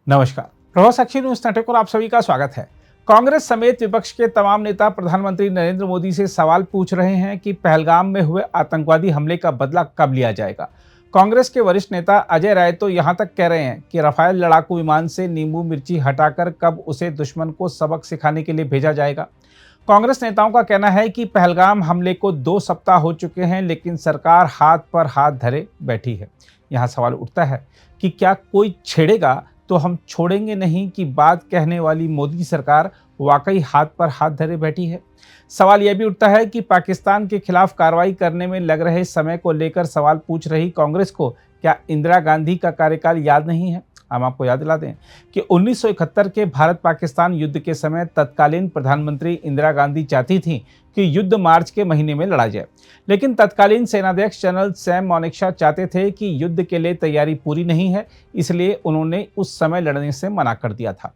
नमस्कार, प्रभाव साक्षी news network पर आप सभी का स्वागत है। कांग्रेस समेत विपक्ष के तमाम नेता प्रधानमंत्री नरेंद्र मोदी से सवाल पूछ रहे हैं कि पहलगाम में हुए आतंकवादी हमले का बदला कब लिया जाएगा। कांग्रेस के वरिष्ठ नेता अजय राय तो यहां तक कह रहे हैं कि राफेल लड़ाकू विमान से नींबू मिर्ची हटाकर कब उसे दुश्मन को सबक सिखाने के लिए भेजा जाएगा। कांग्रेस नेताओं का कहना है कि पहलगाम हमले को 2 सप्ताह हो चुके हैं, लेकिन सरकार हाथ पर हाथ धरे बैठी है। यहाँ सवाल उठता है कि क्या कोई छेड़ेगा तो हम छोड़ेंगे नहीं कि बात कहने वाली मोदी सरकार वाकई हाथ पर हाथ धरे बैठी है। सवाल यह भी उठता है कि पाकिस्तान के खिलाफ कार्रवाई करने में लग रहे समय को लेकर सवाल पूछ रही कांग्रेस को क्या इंदिरा गांधी का कार्यकाल याद नहीं है। हम आपको याद दिला दें कि 1971 के भारत पाकिस्तान युद्ध के समय तत्कालीन प्रधानमंत्री इंदिरा गांधी चाहती थीं कि युद्ध मार्च के महीने में लड़ा जाए, लेकिन तत्कालीन सेनाध्यक्ष जनरल सैम मानेकशॉ चाहते थे कि युद्ध के लिए तैयारी पूरी नहीं है, इसलिए उन्होंने उस समय लड़ने से मना कर दिया था।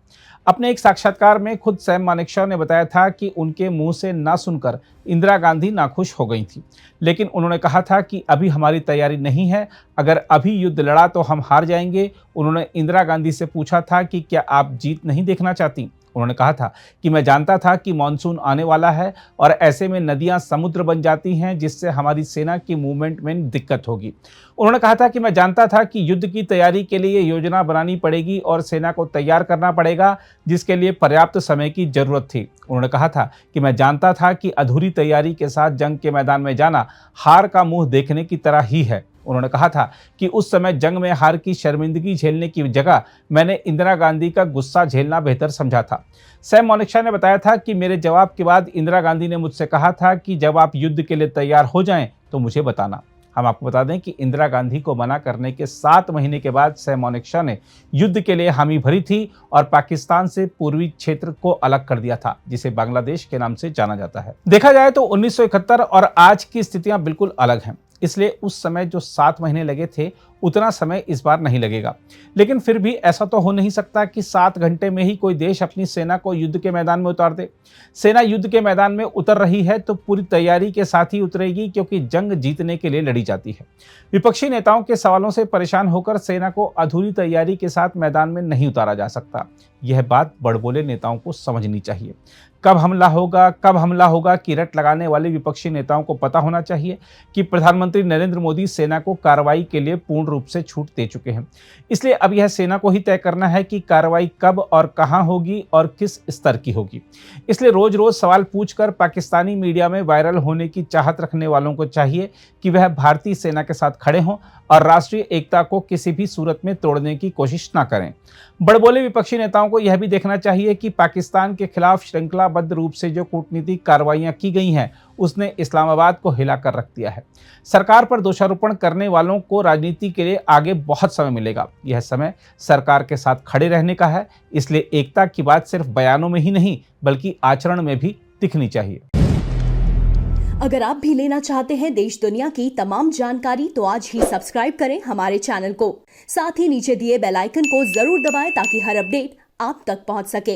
अपने एक साक्षात्कार में खुद सैम मानेकशॉ ने बताया था कि उनके मुंह से ना सुनकर इंदिरा गांधी नाखुश हो गई थी, लेकिन उन्होंने कहा था कि अभी हमारी तैयारी नहीं है, अगर अभी युद्ध लड़ा तो हम हार जाएंगे। उन्होंने इंदिरा गांधी से पूछा था कि क्या आप जीत नहीं देखना चाहती। उन्होंने कहा था कि मैं जानता था कि मानसून आने वाला है और ऐसे में नदियां समुद्र बन जाती हैं, जिससे हमारी सेना की मूवमेंट में दिक्कत होगी। उन्होंने कहा था कि मैं जानता था कि युद्ध की तैयारी के लिए योजना बनानी पड़ेगी और सेना को तैयार करना पड़ेगा, जिसके लिए पर्याप्त समय की जरूरत थी। उन्होंने कहा था कि मैं जानता था कि अधूरी तैयारी के साथ जंग के मैदान में जाना हार का मुंह देखने की तरह ही है। उन्होंने कहा था कि उस समय जंग में हार की शर्मिंदगी झेलने की जगह मैंने इंदिरा गांधी का गुस्सा झेलना बेहतर समझा था। सैम मानेकशॉ ने बताया था कि मेरे जवाब के बाद इंदिरा गांधी ने मुझसे कहा था कि जब आप युद्ध के लिए तैयार हो जाएं तो मुझे बताना। हम आपको बता दें कि इंदिरा गांधी को मना करने के 7 महीने के बाद सैम मानेकशॉ ने युद्ध के लिए हामी भरी थी और पाकिस्तान से पूर्वी क्षेत्र को अलग कर दिया था, जिसे बांग्लादेश के नाम से जाना जाता है। देखा जाए तो 1971 और आज की स्थितियां बिल्कुल अलग हैं, इसलिए उस समय जो 7 महीने लगे थे उतना समय इस बार नहीं लगेगा। लेकिन फिर भी ऐसा तो हो नहीं सकता कि 7 घंटे में ही कोई देश अपनी सेना को युद्ध के मैदान में उतार दे। सेना युद्ध के मैदान में उतर रही है तो पूरी तैयारी के साथ ही उतरेगी, क्योंकि जंग जीतने के लिए लड़ी जाती है। विपक्षी नेताओं के सवालों से परेशान होकर सेना को अधूरी तैयारी के साथ मैदान में नहीं उतारा जा सकता। यह बात बड़बोले नेताओं को समझनी चाहिए। कब हमला होगा कि रट लगाने वाले विपक्षी नेताओं को पता होना चाहिए कि प्रधानमंत्री नरेंद्र मोदी सेना को कार्रवाई के लिए पूर्ण रूप से छूट दे चुके हैं। इसलिए अब यह सेना को ही तय करना है कि कार्रवाई कब और कहां होगी और किस स्तर की होगी। इसलिए रोज रोज सवाल पूछकर पाकिस्तानी मीडिया में वायरल होने की चाहत रखने वालों को चाहिए कि वह भारतीय सेना के साथ खड़े हों और राष्ट्रीय एकता को किसी भी सूरत में तोड़ने की कोशिश न करें। बड़बोले विपक्षी नेताओं को यह भी देखना चाहिए कि पाकिस्तान के खिलाफ श्रृंखलाबद्ध रूप से जो कूटनीतिक कार्रवाइयां की गई हैं, उसने इस्लामाबाद को हिलाकर रख दिया है। सरकार पर दोषारोपण करने वालों को राजनीति के लिए आगे बहुत समय मिलेगा। यह समय सरकार के साथ खड़े रहने का है, इसलिए एकता की बात सिर्फ बयानों में ही नहीं बल्कि आचरण में भी दिखनी चाहिए। अगर आप भी लेना चाहते हैं देश दुनिया की तमाम जानकारी तो आज ही सब्सक्राइब करें हमारे चैनल को। साथ ही नीचे दिए बेल आइकन को जरूर दबाएं ताकि हर अपडेट आप तक पहुंच सके।